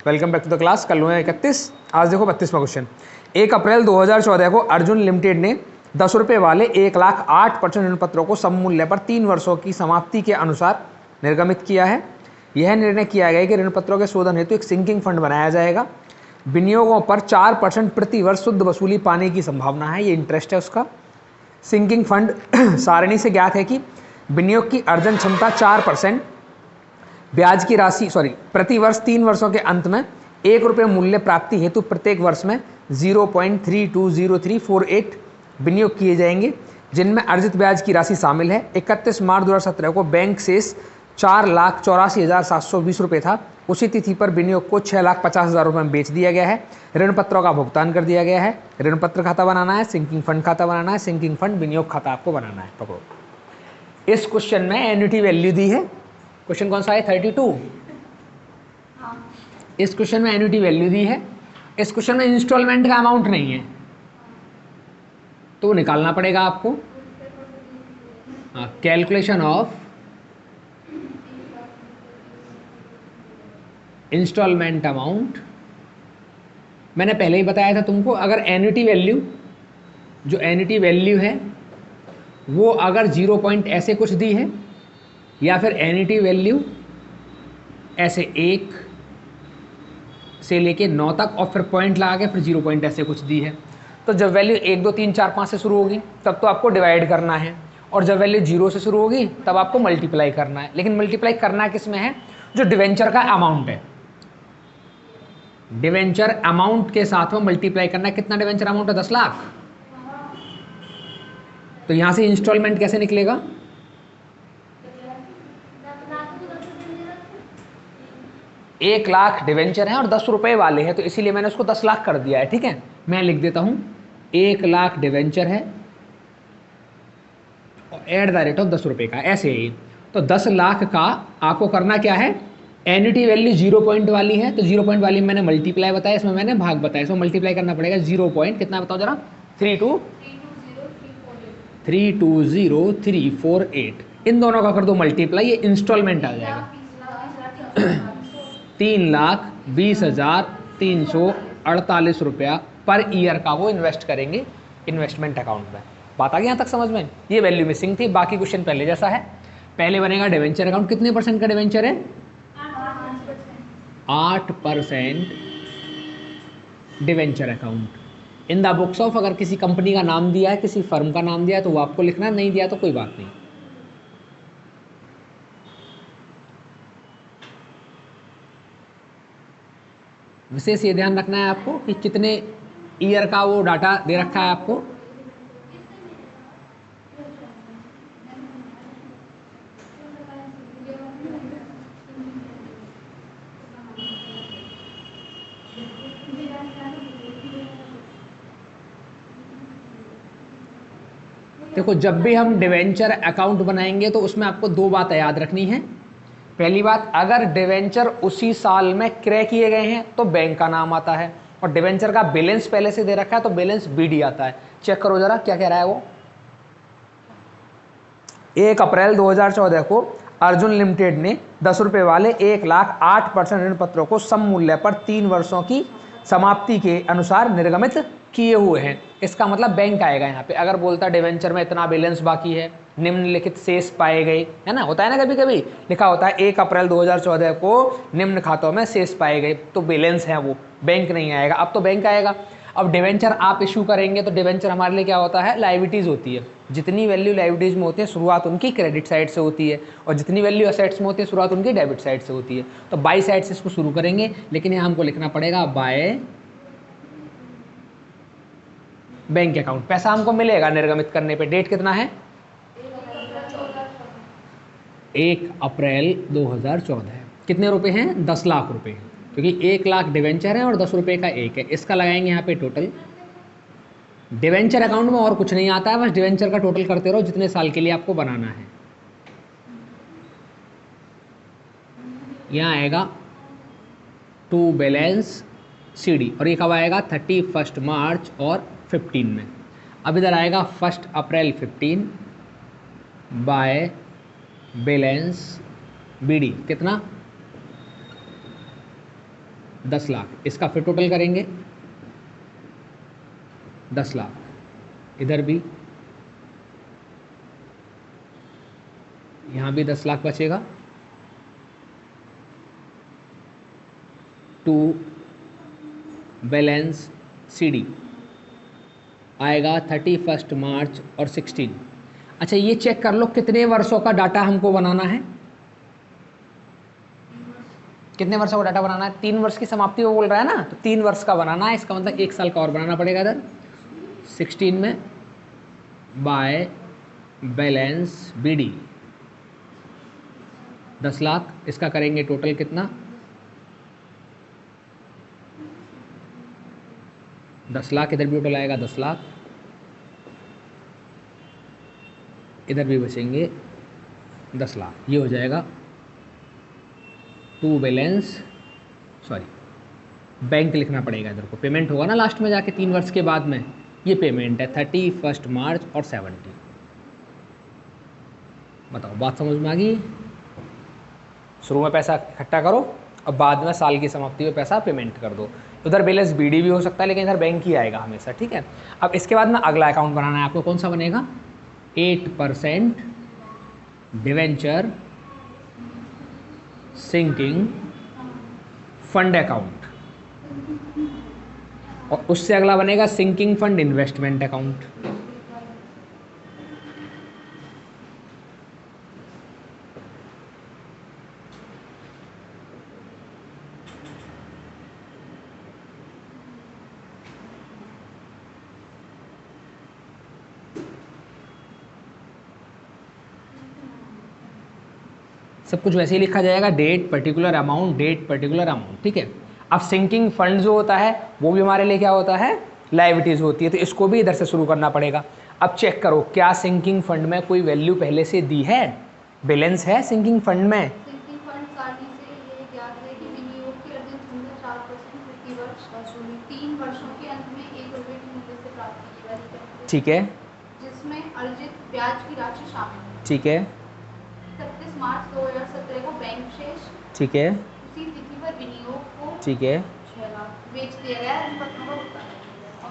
Welcome back to the class. कल हुए 31, आज देखो 32वां क्वेश्चन। 1 अप्रैल 2014 को अर्जुन लिमिटेड ने 10 रुपये वाले 1,08% ऋण पत्रों को सममूल्य पर 3 वर्षों की समाप्ति के अनुसार निर्गमित किया है। यह निर्णय किया गया कि ऋण पत्रों के शोधन हेतु एक सिंकिंग फंड बनाया जाएगा। विनियोगों पर 4% प्रति वर्ष शुद्ध वसूली पाने की संभावना है, ये इंटरेस्ट है उसका। सिंकिंग फंड सारणी से ज्ञात है कि विनियोग की अर्जन क्षमता 4%, ब्याज की राशि प्रति वर्ष 3 वर्षों के अंत में 1 रुपये मूल्य प्राप्ति हेतु प्रत्येक वर्ष में 0.320348 विनियोग किए जाएंगे, जिनमें अर्जित ब्याज की राशि शामिल है। 31 मार्च 2017 को बैंक शेष 4,84,720 रुपये था। उसी तिथि पर विनियोग को 6,50,000 रुपये में बेच दिया गया है। ऋण पत्रों का भुगतान कर दिया गया है। ऋण पत्र खाता बनाना है, सिंकिंग फंड खाता बनाना है, सिंकिंग फंड विनियोग खाता आपको बनाना है। पकड़ो, इस क्वेश्चन में एन्युटी वैल्यू दी है। क्वेश्चन कौन सा है? 32। इस क्वेश्चन में एन्युटी वैल्यू दी है। इस क्वेश्चन में इंस्टॉलमेंट का अमाउंट नहीं है, तो निकालना पड़ेगा आपको। Calculation of instalment amount. मैंने पहले ही बताया था तुमको, अगर एन्युटी वैल्यू, जो एन्युटी वैल्यू है वो अगर 0 पॉइंट ऐसे कुछ दी है, या फिर एन्युटी वैल्यू ऐसे 1 से लेके 9 तक और फिर पॉइंट लगा के फिर 0 पॉइंट ऐसे कुछ दी है, तो जब वैल्यू 1 2 3 4 5 से शुरू होगी तब तो आपको डिवाइड करना है, और जब वैल्यू 0 से शुरू होगी तब आपको मल्टीप्लाई करना है। लेकिन मल्टीप्लाई करना किस में है? जो डिवेंचर का अमाउंट है, डिवेंचर अमाउंट के साथ में मल्टीप्लाई करना है। कितना डिवेंचर अमाउंट है? 10 लाख। तो यहां से इंस्टॉलमेंट कैसे निकलेगा? 1 लाख डिवेंचर है और 10 रुपए वाले हैं, तो इसीलिए मैंने उसको 10 लाख कर दिया है। ठीक है, मैं लिख देता हूं 1 लाख डिवेंचर है और एट द रेट ऑफ 10 रुपए का, ऐसे ही। तो 10 लाख का आपको करना क्या है? एन्युटी वैल्यू 0 पॉइंट वाली है, तो 0 पॉइंट वाली में मैंने मल्टीप्लाई बताया, इसमें मैंने भाग बताया। इसमें मल्टीप्लाई करना पड़ेगा 0 पॉइंट कितना बताओ जरा? 320,348। इन दोनों का कर दो मल्टीप्लाई, ये इंस्टॉलमेंट आ जाएगा 3,20,348 रुपया पर ईयर का वो इन्वेस्ट करेंगे इन्वेस्टमेंट अकाउंट में। बात आ गई यहाँ तक समझ में? ये वैल्यू मिसिंग थी, बाकी क्वेश्चन पहले जैसा है। पहले बनेगा डिवेंचर अकाउंट। कितने परसेंट का डिवेंचर है? 8% debenture account. In the books of, अगर किसी कंपनी का नाम दिया है, किसी फर्म का नाम दिया है तो वो आपको लिखना, नहीं दिया तो कोई बात नहीं। विशेष ये ध्यान रखना है आपको कि कितने ईयर का वो डाटा दे रखा है आपको। देखो, जब भी हम डिवेंचर अकाउंट बनाएंगे तो उसमें आपको 2 बातें याद रखनी है। पहली बात, अगर डिवेंचर उसी साल में क्रय किए गए हैं तो बैंक का नाम आता है, और डिवेंचर का बैलेंस पहले से दे रखा है तो बैलेंस बीडी आता है। चेक करो जरा क्या कह रहा है वो। 1 अप्रैल 2014 को अर्जुन लिमिटेड ने 10 रुपये वाले 1,08% ऋण पत्रों को सममूल्य पर 3 वर्षों की समाप्ति के अनुसार निर्गमित किए हुए हैं। इसका मतलब बैंक आएगा यहाँ पे। अगर बोलता डिवेंचर में इतना बैलेंस बाकी है, निम्नलिखित शेष पाए गए, है ना, होता है ना, कभी कभी लिखा होता है 1 अप्रैल 2014 को निम्न खातों में शेष पाए गए, तो बैलेंस है वो, बैंक नहीं आएगा। अब तो बैंक आएगा। अब डिवेंचर आप इशू करेंगे तो डिवेंचर हमारे लिए क्या होता है? लायबिलिटीज होती है। जितनी वैल्यू लायबिलिटीज में होती है शुरुआत उनकी क्रेडिट साइड से होती है, और जितनी वैल्यू असेट्स में होती है शुरुआत उनकी डेबिट साइड से होती है। तो बाई साइड से इसको शुरू करेंगे, लेकिन यहाँ हमको लिखना पड़ेगा बाय बैंक अकाउंट। पैसा हमको मिलेगा निर्गमित करने पे। डेट कितना है? 1 अप्रैल 2014। कितने रुपए हैं? 10 लाख रुपए, क्योंकि 1 लाख डिवेंचर है और 10 रुपए का 1 है। इसका लगाएंगे यहाँ पे टोटल। डिवेंचर अकाउंट में और कुछ नहीं आता है, बस डिवेंचर का टोटल करते रहो जितने साल के लिए आपको बनाना है। यहाँ आएगा टू बैलेंस CD, और ये कब आएगा? 31 मार्च और 15 में। अब इधर आएगा 1 अप्रैल 15 बाय बैलेंस BD। कितना? 10 लाख। इसका फिर टोटल करेंगे 10 लाख, इधर भी, यहाँ भी 10 लाख बचेगा। टू बैलेंस सीडी आएगा 31 मार्च और 16। अच्छा ये चेक कर लो कितने वर्षों का डाटा हमको बनाना है, कितने वर्षों का डाटा बनाना है। 3 वर्ष की समाप्ति वो बोल रहा है ना, तो 3 वर्ष का बनाना है। इसका मतलब 1 साल का और बनाना पड़ेगा इधर 16 में बाय बैलेंस बीडी 10 लाख। इसका करेंगे टोटल कितना, 10 लाख, इधर भी टोटल आएगा 10 लाख, इधर भी बचेंगे 10 लाख। ये हो जाएगा टू बैलेंस, सॉरी बैंक लिखना पड़ेगा इधर को, पेमेंट होगा ना लास्ट में जाके 3 वर्ष के बाद में, ये पेमेंट है 31 मार्च और 70। बताओ बात समझ में आ गई। शुरू में पैसा इकट्ठा करो और बाद में साल की समाप्ति में पैसा पेमेंट कर दो। उधर बैलेंस बीडी भी हो सकता है लेकिन इधर बैंक ही आएगा हमेशा, ठीक है। अब इसके बाद में अगला अकाउंट बनाना है आपको, कौन सा बनेगा, 8% डिवेंचर सिंकिंग फंड अकाउंट, और उससे अगला बनेगा सिंकिंग फंड इन्वेस्टमेंट अकाउंट। सब कुछ वैसे ही लिखा जाएगा, date particular amount, date particular amount, ठीक है। अब सिंकिंग फंड जो होता है वो भी हमारे लिए क्या होता है, लायबिलिटीज होती है, तो इसको भी इधर से शुरू करना पड़ेगा। अब चेक करो क्या सिंकिंग फंड में कोई वैल्यू पहले से दी है, बैलेंस है सिंकिंग फंड में। सिंकिंग फंड सारणी से ये ज्ञात है कि विनियोग की अर्जित मूल्य 4% प्रति वर्ष वसूली 3 वर्षों के अंत में 1 रुपये के मूल्य से प्राप्त की जाती है, ठीक है, जिसमें अर्जित ब्याज की राशि शामिल है। ठीक है, 31 मार्च 2017 को बैंक शेष, ठीक है, उसी तिथि पर विनियोग को, ठीक है। 6 लाख बेच दिया गया है, इन पत्रों का भुगतान।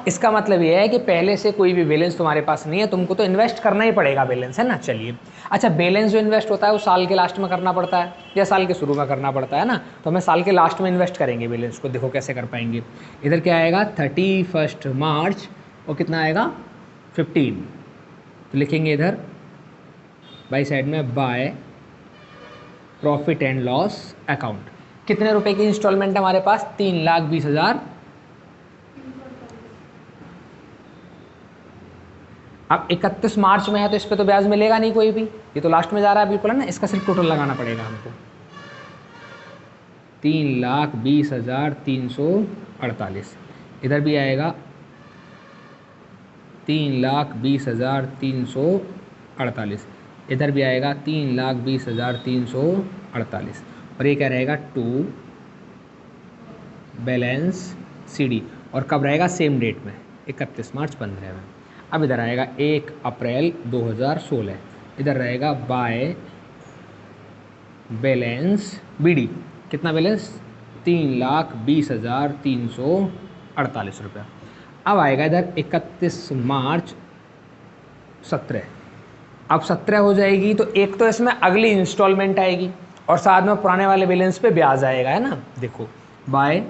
इसका मतलब ये है कि पहले से कोई भी बैलेंस तुम्हारे पास नहीं है, तुमको तो इन्वेस्ट करना ही पड़ेगा बैलेंस, है ना। चलिए अच्छा, बैलेंस जो इन्वेस्ट होता है वो साल के लास्ट में करना पड़ता है या साल के शुरू में करना पड़ता है ना, तो हमें साल के लास्ट में इन्वेस्ट करेंगे बैलेंस को। देखो कैसे कर पाएंगे, इधर क्या आएगा 31 मार्च और कितना आएगा 15, तो लिखेंगे इधर बाई साइड में bye profit and loss account. कितने रुपए की इंस्टॉलमेंट है हमारे पास, 3,20,000। अब 31 मार्च में है तो इस पर तो ब्याज मिलेगा नहीं कोई भी, ये तो लास्ट में जा रहा है बिल्कुल, है ना। इसका सिर्फ टोटल लगाना पड़ेगा हमको, 3,20,348। इधर भी आएगा 3,20,348, इधर भी आएगा 3,20,348, और ये क्या रहेगा टू बैलेंस सीडी, और कब रहेगा सेम डेट में 31 मार्च 15 में। अब इधर आएगा 1 अप्रैल 2016, इधर रहेगा बाय बैलेंस बीडी, कितना बैलेंस 3,20,348 रुपया। अब आएगा इधर 31 मार्च 17, अब 17 हो जाएगी तो एक तो इसमें अगली इंस्टॉलमेंट आएगी और साथ में पुराने वाले बैलेंस पे ब्याज आएगा, है ना। देखो by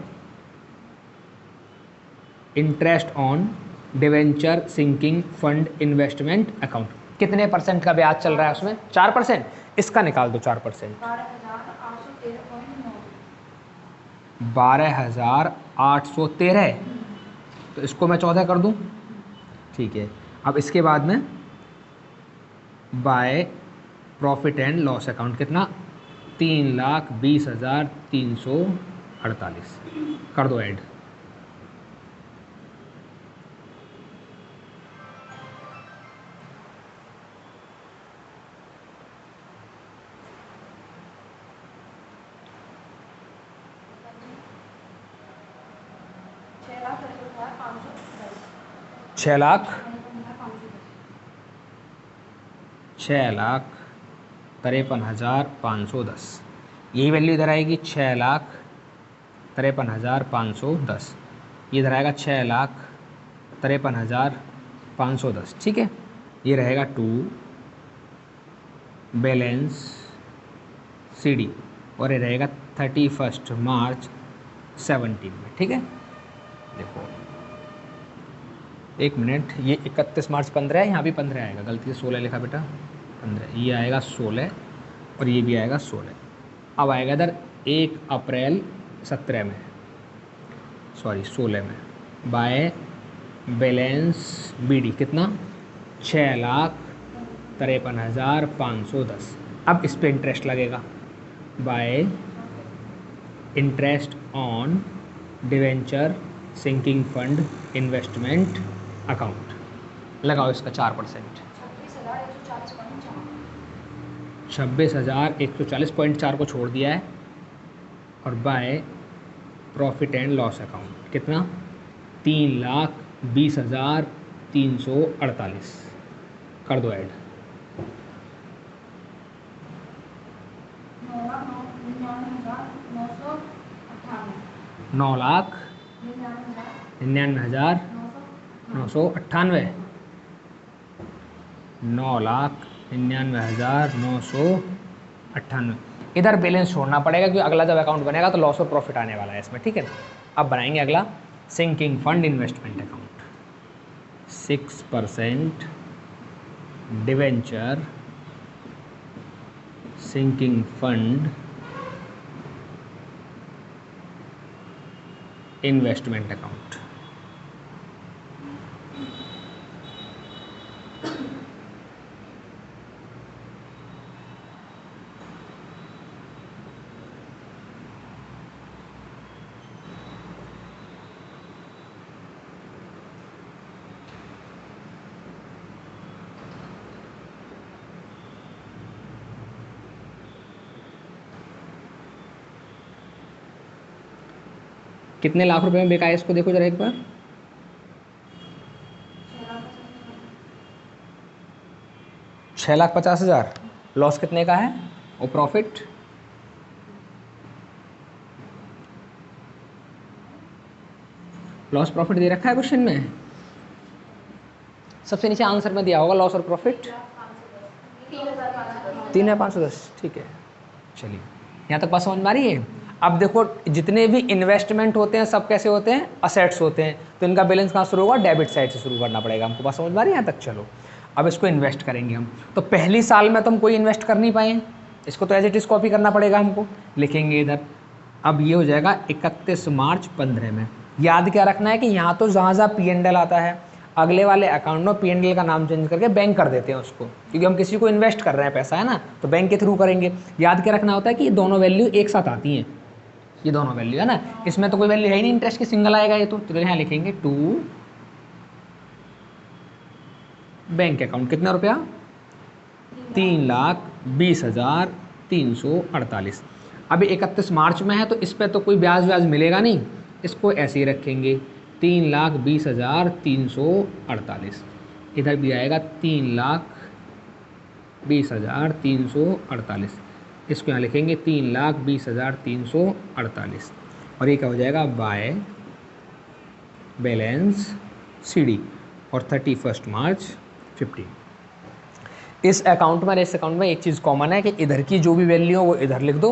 interest on debenture sinking fund investment account, कितने परसेंट का ब्याज चल रहा है उसमें, 4%। इसका निकाल दो 4%, 12,813, तो इसको मैं 14 कर दूं, ठीक है। अब इसके बाद में bye profit and loss account कितना, 3,20,348 कर दो ऐड। छः लाख 6,53,510, यही वैल्यू इधर आएगी 6,53,510। 53,510। इधर आएगा 6,53,510, ठीक है। ये रहेगा टू बैलेंस CD और ये रहेगा 31 मार्च 17 में, ठीक है। देखो 1 मिनट, ये 31 मार्च 15 है, यहाँ भी 15 आएगा, गलती से 16 लिखा बेटा, 15, ये आएगा 16 और ये भी आएगा 16। अब आएगा इधर 1 अप्रैल 17 में, सॉरी 16 में, बाय बैलेंस BD कितना 6,53,510। अब इस पे इंटरेस्ट लगेगा by interest on debenture sinking fund investment account, लगाओ इसका 4%, 26,140.4 को छोड़ दिया है, और by profit and loss account कितना 3,20,348 कर दो ऐड। 9,99,998, 9,99,998। इधर बैलेंस छोड़ना पड़ेगा क्योंकि अगला जब अकाउंट बनेगा तो लॉस और प्रॉफिट आने वाला है इसमें, ठीक है। अब बनाएंगे अगला sinking fund investment account, 6% debenture sinking fund investment account. कितने लाख रुपए में बिका है इसको देखो जरा एक बार, 6,50,000। लॉस कितने का है और प्रॉफिट लॉस प्रॉफिट दे रखा है क्वेश्चन में, सबसे नीचे आंसर में दिया होगा लॉस और प्रॉफिट 3,510, ठीक है। चलिए यहाँ तक बात समझ में आ रही है। अब देखो जितने भी इन्वेस्टमेंट होते हैं सब कैसे होते हैं, असेट्स होते हैं, तो इनका बैलेंस कहाँ शुरू होगा, डेबिट साइड से शुरू करना पड़ेगा हमको। बात समझ में आ रही है यहाँ तक। चलो अब इसको इन्वेस्ट करेंगे हम, तो पहली साल में तो हम कोई इन्वेस्ट कर नहीं पाए, इसको तो एज इट इज कॉपी करना पड़ेगा हमको, लिखेंगे इधर। अब ये हो जाएगा 31 मार्च 15 में। याद क्या रखना है कि यहाँ तो जहाँ जहाँ P&L आता है अगले वाले अकाउंट में P&L का नाम चेंज करके बैंक कर देते हैं उसको, क्योंकि हम किसी को इन्वेस्ट कर रहे हैं पैसा, है ना, तो बैंक के थ्रू करेंगे। याद क्या रखना होता है कि ये दोनों वैल्यू एक साथ आती हैं, ये दोनों वैल्यू है ना, इसमें तो कोई वैल्यू है ही नहीं, इंटरेस्ट की सिंगल आएगा ये तो यहाँ लिखेंगे टू बैंक अकाउंट, कितना रुपया 3,20,348। अभी 31 मार्च में है तो इस पर तो कोई ब्याज व्याज मिलेगा नहीं, इसको ऐसे ही रखेंगे 3,20,348। इधर भी आएगा 3,20,348, इसको यहाँ लिखेंगे 3,20,348, और ये क्या हो जाएगा बाय बैलेंस CD और 31 मार्च 15। इस अकाउंट में इस अकाउंट में एक चीज़ कॉमन है कि इधर की जो भी वैल्यू हो वो इधर लिख दो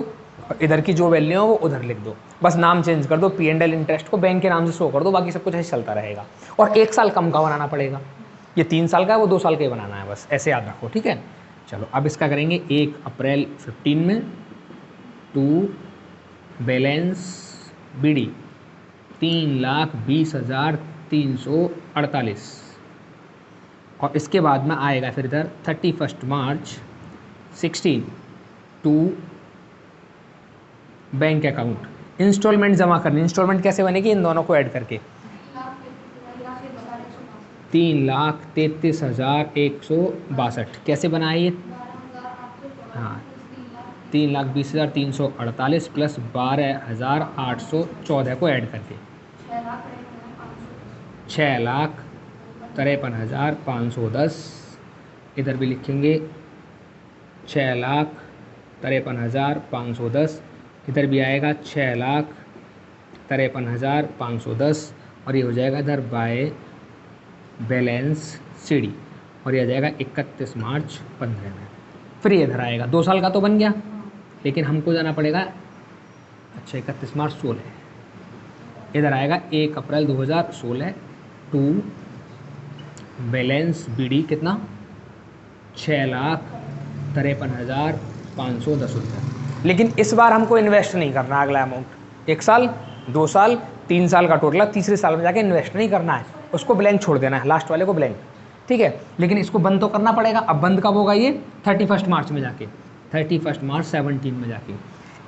और इधर की जो वैल्यू हो वो उधर लिख दो, बस नाम चेंज कर दो, P&L इंटरेस्ट को बैंक के नाम से शो कर दो, बाकी सब कुछ ऐसे चलता रहेगा। और 1 साल कम का बनाना पड़ेगा, ये 3 साल का है वो 2 साल का ही बनाना है, बस ऐसे याद रखो, ठीक है। चलो अब इसका करेंगे 1 अप्रैल 15 में, टू बैलेंस BD 3,20,348, और इसके बाद में आएगा फिर इधर 31 मार्च 16 टू बैंक अकाउंट इंस्टॉलमेंट जमा करनी। इंस्टॉलमेंट कैसे बनेगी, इन दोनों को ऐड करके 3,33,162। कैसे बनाए ये, हाँ 3,20,348 प्लस 12,814 को ऐड करके 6,53,510। इधर भी लिखेंगे 6,53,510, इधर भी आएगा 53,510 और ये हो जाएगा इधर बाय बैलेंस CD और ये आ जाएगा 31 मार्च 15 में। फिर ये इधर आएगा 2 साल का तो बन गया, लेकिन हमको जाना पड़ेगा, अच्छा 31 मार्च 16 इधर आएगा 1 अप्रैल 2016 टू बैलेंस BD कितना 6,53,510 रुपये। लेकिन इस बार हमको इन्वेस्ट नहीं करना अगला अमाउंट, 1 साल 2 साल 3 साल का टोटल, तीसरे साल में जाके इन्वेस्ट नहीं करना है, उसको ब्लैंक छोड़ देना है, लास्ट वाले को ब्लैंक, ठीक है। लेकिन इसको बंद तो करना पड़ेगा। अब बंद कब होगा ये 31 मार्च में जाके, 31 मार्च 17 में जाके।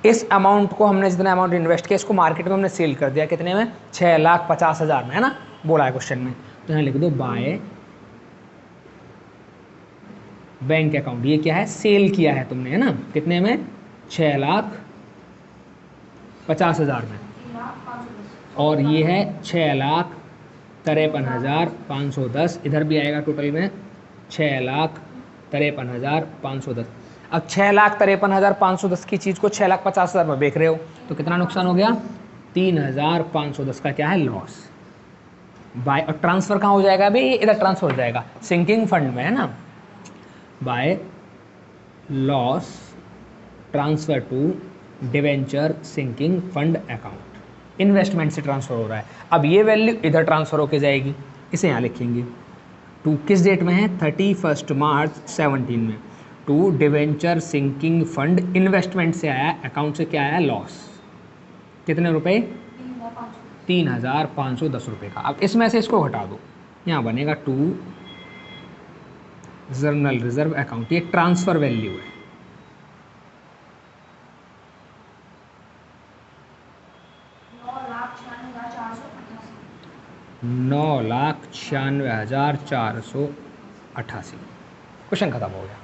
इस अमाउंट को हमने जितना अमाउंट इन्वेस्ट किया इसको मार्केट में हमने सेल कर दिया, कितने में 6,50,000 में, है ना, बोला है क्वेश्चन में। तो यहाँ लिख दो बाय बैंक अकाउंट, ये क्या है सेल किया है तुमने, है ना, कितने में 6,50,000 में, और ये है 6,53,510, इधर भी आएगा टोटल में 6,53,510। अब 6,53,510 की चीज़ को 6,50,000 में बेच रहे हो तो कितना नुकसान हो गया 3,510 का क्या है लॉस। बाय और ट्रांसफ़र कहाँ हो जाएगा अभी, इधर ट्रांसफर हो जाएगा सिंकिंग फंड में, है ना, by loss transfer to debenture sinking fund account, investment से ट्रांसफ़र हो रहा है। अब ये वैल्यू इधर ट्रांसफ़र होके जाएगी, इसे यहाँ लिखेंगे टू किस डेट में है 31 मार्च 17 में, to debenture sinking fund, investment से आया, अकाउंट से क्या आया लॉस, कितने रुपए 3,510 रुपये का। अब इसमें से इसको हटा दो, यहाँ बनेगा टू जर्नल रिजर्व अकाउंट, ये ट्रांसफ़र वैल्यू है, $9,96,488। क्वेश्चन खत्म हो गया।